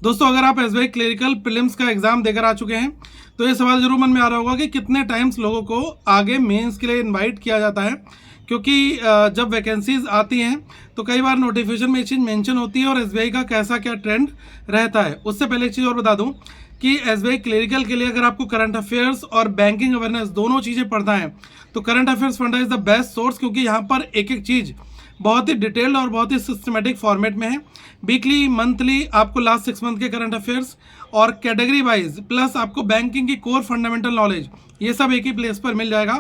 दोस्तों अगर आप एसबीआई क्लरिकल प्रीलिम्स का एग्जाम देकर आ चुके हैं तो ये सवाल जरूर मन में आ रहा होगा कि कितने टाइम्स लोगों को आगे मेंस के लिए इनवाइट किया जाता है। क्योंकि जब वैकेंसीज आती हैं तो कई बार नोटिफिकेशन में ये चीज़ मेंशन होती है और एसबीआई का कैसा क्या ट्रेंड रहता है। उससे पहले एक चीज़ और बता दूं कि एसबीआई क्लरिकल के लिए अगर आपको करंट अफेयर्स और बैंकिंग अवेयरनेस दोनों चीज़ें पढ़ना है तो current affairs funda is the best source, क्योंकि यहाँ पर एक एक चीज़ बहुत ही डिटेल्ड और बहुत ही सिस्टमेटिक फॉर्मेट में है। वीकली मंथली आपको लास्ट 6 मंथ के करंट अफेयर्स और कैटेगरी वाइज प्लस आपको बैंकिंग की कोर फंडामेंटल नॉलेज ये सब एक ही प्लेस पर मिल जाएगा।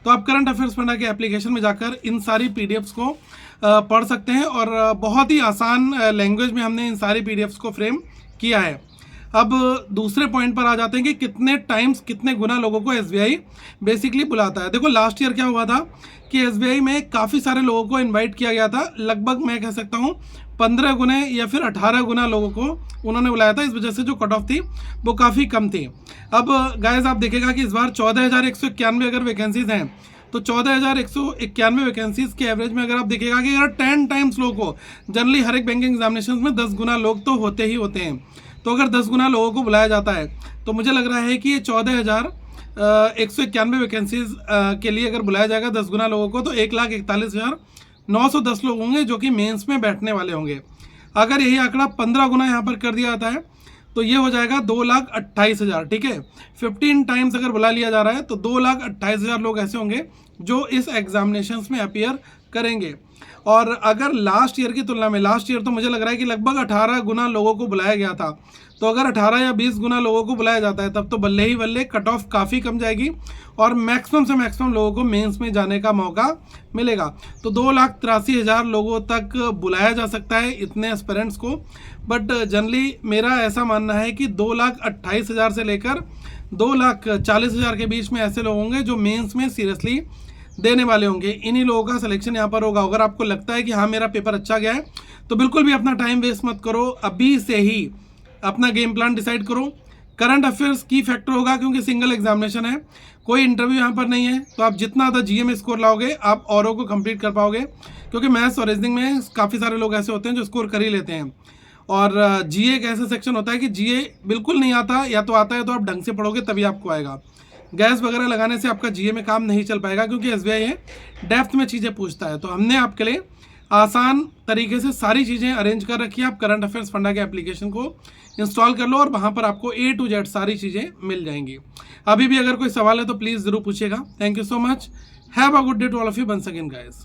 तो आप करंट अफेयर्स फंडा के एप्लीकेशन में जाकर इन सारी पीडीएफ्स को पढ़ सकते हैं और बहुत ही आसान लैंग्वेज में हमने इन सारी पीडीएफ्स को फ्रेम किया है। अब दूसरे पॉइंट पर आ जाते हैं कि कितने टाइम्स कितने गुना लोगों को एसबीआई बेसिकली बुलाता है। देखो लास्ट ईयर क्या हुआ था कि एसबीआई में काफ़ी सारे लोगों को इनवाइट किया गया था, लगभग मैं कह सकता हूँ 15 गुने या फिर 18 गुना लोगों को उन्होंने बुलाया था। इस वजह से जो कट ऑफ थी वो काफ़ी कम थी। अब गाइस आप देखेगा कि इस बार 14,191 अगर वैकेंसीज हैं तो 14,191 वैकेंसीज के एवरेज में अगर आप देखिएगा कि अगर 10 टाइम्स लोगों को, जनरली हर एक बैंकिंग एग्जामिनेशन में 10 गुना लोग तो होते ही होते हैं, तो अगर 10 गुना लोगों को बुलाया जाता है तो मुझे लग रहा है कि ये 14,191 वैकेंसीज के लिए अगर बुलाया जाएगा 10 गुना लोगों को तो 1,41,910 लोग होंगे जो कि मेंस में बैठने वाले होंगे। अगर यही आंकड़ा 15 गुना यहाँ पर कर दिया जाता है तो ये हो जाएगा 2,28,000। ठीक है, 15 टाइम्स अगर बुला लिया जा रहा है तो 2,28,000 लोग ऐसे होंगे जो इस एग्जामिनेशंस में अपीयर करेंगे। और अगर लास्ट ईयर की तुलना में, लास्ट ईयर तो मुझे लग रहा है कि लगभग 18 गुना लोगों को बुलाया गया था, तो अगर 18 या 20 गुना लोगों को बुलाया जाता है तब तो बल्ले ही बल्ले कट ऑफ काफ़ी कम जाएगी और मैक्सिमम से मैक्सिमम लोगों को मेंस में जाने का मौका मिलेगा। तो 2,83,000 लोगों तक बुलाया जा सकता है इतने एस्पिरेंट्स को। बट जनरली मेरा ऐसा मानना है कि 2,28,000 से लेकर 2,40,000 के बीच में ऐसे लोग होंगे जो मेंस में सीरियसली देने वाले होंगे। इन्हीं लोगों का सिलेक्शन यहाँ पर होगा। अगर आपको लगता है कि हाँ मेरा पेपर अच्छा गया है तो बिल्कुल भी अपना टाइम वेस्ट मत करो, अभी से ही अपना गेम प्लान डिसाइड करो। करंट अफेयर्स की फैक्टर होगा क्योंकि सिंगल एग्जामिनेशन है, कोई इंटरव्यू यहाँ पर नहीं है, तो आप जितना ज़्यादा जीए में स्कोर लाओगे आप औरों को कंप्लीट कर पाओगे। क्योंकि मैथ्स और रीजनिंग में काफ़ी सारे लोग ऐसे होते हैं जो स्कोर कर ही लेते हैं। और जीए एक ऐसा सेक्शन होता है कि जीए बिल्कुल नहीं आता, या तो आता है तो आप ढंग से पढ़ोगे तभी आपको आएगा। गैस वगैरह लगाने से आपका जीए में काम नहीं चल पाएगा क्योंकि एसबीआई है डेप्थ में चीज़ें पूछता है। तो हमने आपके लिए आसान तरीके से सारी चीज़ें अरेंज कर रखी है। आप करंट अफेयर्स फंडा के एप्लीकेशन को इंस्टॉल कर लो और वहाँ पर आपको A to Z सारी चीज़ें मिल जाएंगी। अभी भी अगर कोई सवाल है तो प्लीज़ ज़रूर पूछिएगा। Thank you so much. Have a good day to all of you. Once again guys.